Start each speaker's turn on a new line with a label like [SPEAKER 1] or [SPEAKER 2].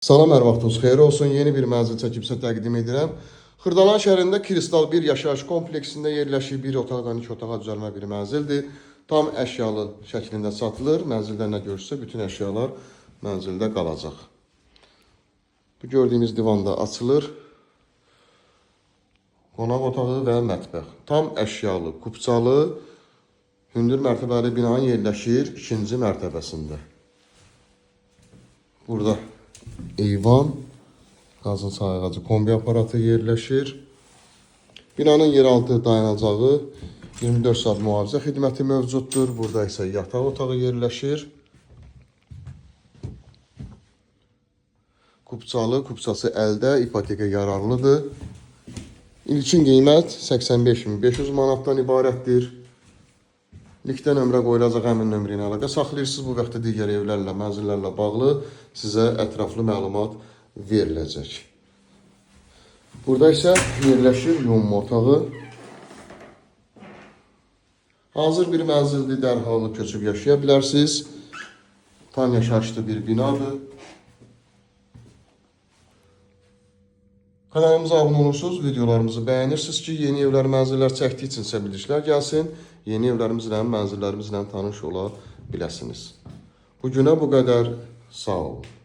[SPEAKER 1] Salam, hər vaxtınız xeyir olsun. Yeni bir mənzil çəkib sizə təqdim edirəm. Xırdalan şəhərində Kristal bir yaşayış kompleksində yerləşir. Bir otaqdan 2 otağa düzəlmə bir mənzildir. Tam əşyalı şəklində satılır. Mənzildə nə görürsə bütün əşyalar mənzildə qalacaq. Bu gördüyümüz divan da açılır. Qonaq otağı və mətbəx. Tam əşyalı, kupçalı, hündür mərtəbəli binanın yerləşir 2-ci mərtəbəsində. Burada eyvan, qazın sayğacı kombi aparatı yerləşir. Binanın yeraltı dayanacağı 24 saat mühafizə xidməti mövcuddur. Burada isə yataq otağı yerləşir. Kupçalı, kupçası əldə, ipoteka yararlıdır. İlkin qiymət 85.500 manatdan ibarətdir. Likdə nömrə qoyulacaq, həmin nömrə ilə əlaqə saxlayırsınız. Bu vaxtda digər evlərlə, mənzillərlə bağlı sizə ətraflı məlumat veriləcək. Burada isə yerləşir yumma otağı. Hazır bir mənzildir, dərhal köçüb yaşaya bilərsiniz. Tam yaşayışlı bir binadır. Kanalımıza abunə olursunuz, videolarımızı bəyənirsiniz ki, yeni evlər, mənzillər çəkdiyi üçün sizə bildirişlər gəlsin. Yeni evlərimizlə, mənzillərimizlə tanış ola biləsiniz. Bugünə bu qədər. Sağ olun.